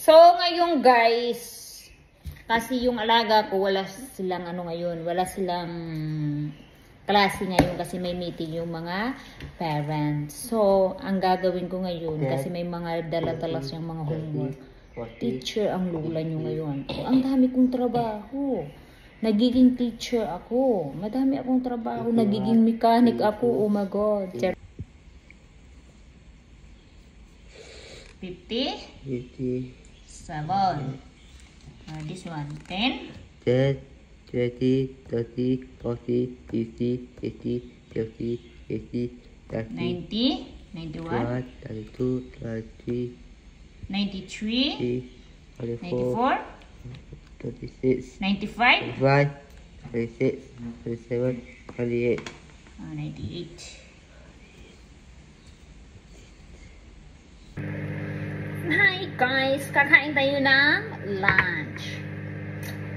So, ngayon guys, kasi yung alaga ko, wala silang ano ngayon, wala silang klase ngayon kasi may meeting yung mga parents. So, ang gagawin ko ngayon, kasi may mga dala-dala siyang mga homework. Teacher ang lula nyo ngayon. Ang dami kong trabaho. Nagiging teacher ako. Madami akong trabaho. Nagiging mechanic ako. Oh my God. 50? 7. This one. 10? 10, 20, 30, 40, 50, 60, 70, 80, 90? 91? 32, 33, 93? 94, 96? 36, 95? 35, 36, 37, 38. 98. Hi guys! Kakain tayo ng lunch.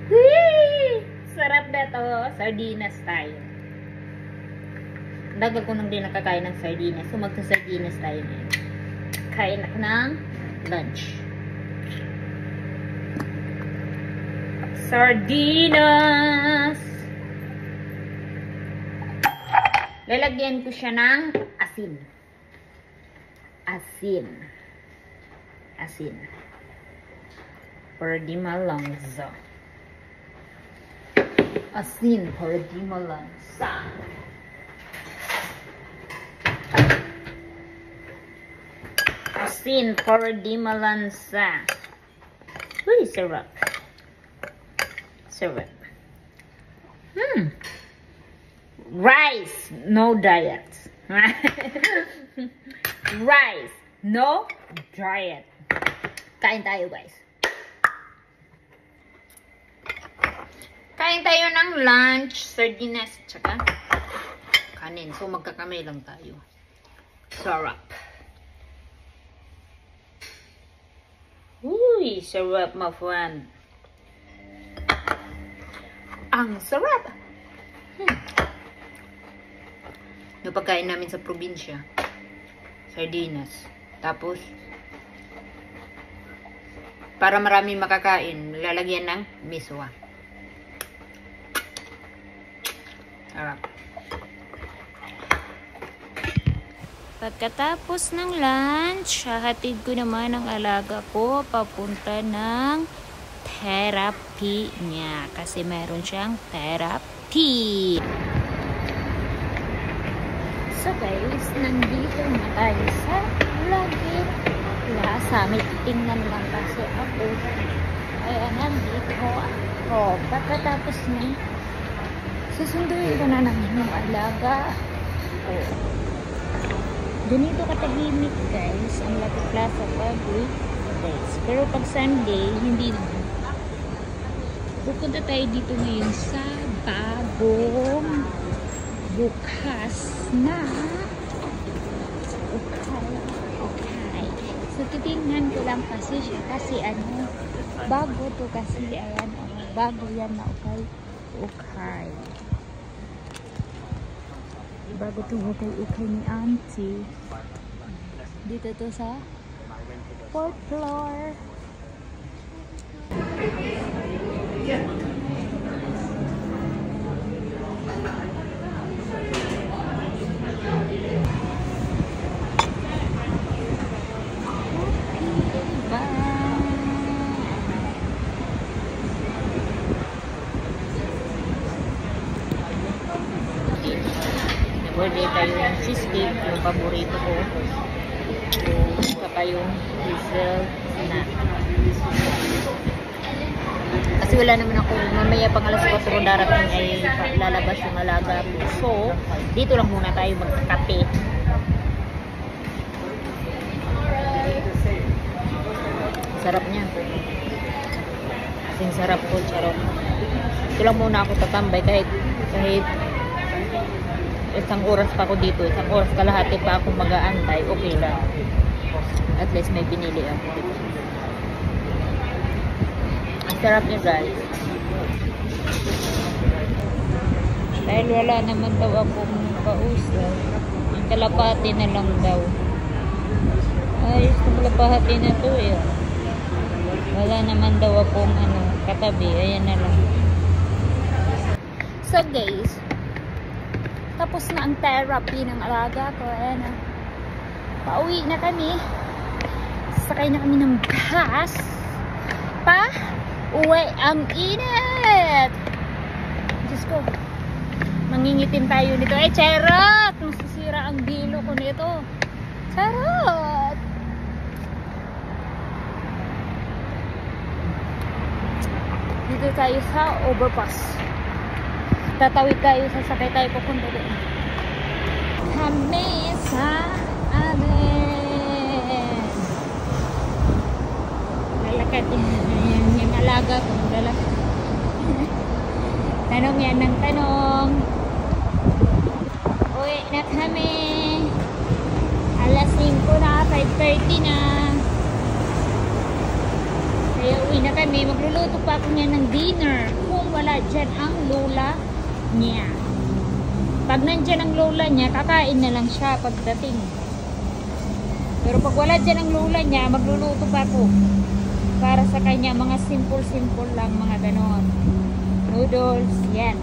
Whee! Sarap na to. Sardinas tayo. Dagal ko nang din nakakain ng sardinas. So magsa-sardinas tayo ngayon. Kain ako ng lunch. Sardinas! Lalagyan ko siya ng asin. Asin. Para di malangsa. Asin para di malangsa. Asin para di malangsa. Uy, sarap. Sarap. Rice, no diet. Rice, no diet. Kain tayo guys. Kain tayo ng lunch, sardinas, tsaka kanin. So magkakamay lang tayo. Sarap. Uy, sarap my friend. Ang sarap. Yung pagkain namin sa probinsya. Sardinas. Tapos para marami makakain, lalagyan ng miswa. Sarap. Pagkatapos ng lunch, hahatid ko naman ang alaga ko papunta ng therapy niya. Kasi meron siyang therapy. So guys, nandito na tayo sa lagi. Sa may tingnan lang kasi ako. Ayan, nandito ako. Pagkatapos niya, susunduin ko na namin yung alaga. Ganito katahimik guys, ang Lucky Plaza pag weekdays. Pero pag Sunday, hindi naman. Pupunta tayo dito ngayon sa bagong bukas na okay. So titingnan ko lang kasi siya kasi ano, bago to kasi ayan, bago yan na okay. Bago to okay ni auntie. Dito to sa 4th floor. Order tayo ng cheesecake, yung paborito ko. Saka yung hazel nut. Kasi wala naman ako, mamaya pang alas 4 ko darating ay lalabas yung alaga ko. So, dito lang muna tayo magkakape. Sarap niya. Kasing sarap po, charot. Ito lang muna ako tatambay kahit isang oras pa ako dito, isang oras kalahati pa ako mag-aantay, okay lang. At least may binili ako. Ang sarap niya guys. Dahil wala naman daw akong kausap, yung kalapati na lang daw. Ay, kalapati na to eh. wala naman daw akong katabi. Ayan na lang. So guys, tapos na ang therapy ng alaga ko. Ayan na. Pauwi na kami. Sakay na kami ng bus. Uwi ang init. Diyos ko. Mangingitim tayo nito. Charot! Masisira ang dilo ko nito. Charot! Dito tayo sa overpass. Tatawid tayo, sasakay tayo papunta doon. Kami sa amin. Lalakad yung alaga ko. Lalakad. Tanong yan ng tanong. Uwi na kami. Alas 5 na, 5:30 na. Kaya uwi na kami. Magluluto pa ako niya ng dinner. Kung wala dyan ang lola niya. Pag nandyan ang lola niya, kakain na lang siya pagdating. Pero pag wala dyan ang lola niya, magluluto pa ako. Para sa kanya, mga simple lang, mga ganon. Noodles, yan.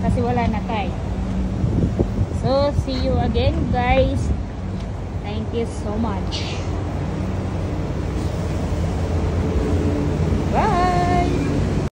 Kasi wala na tayo. So, see you again guys. Thank you so much.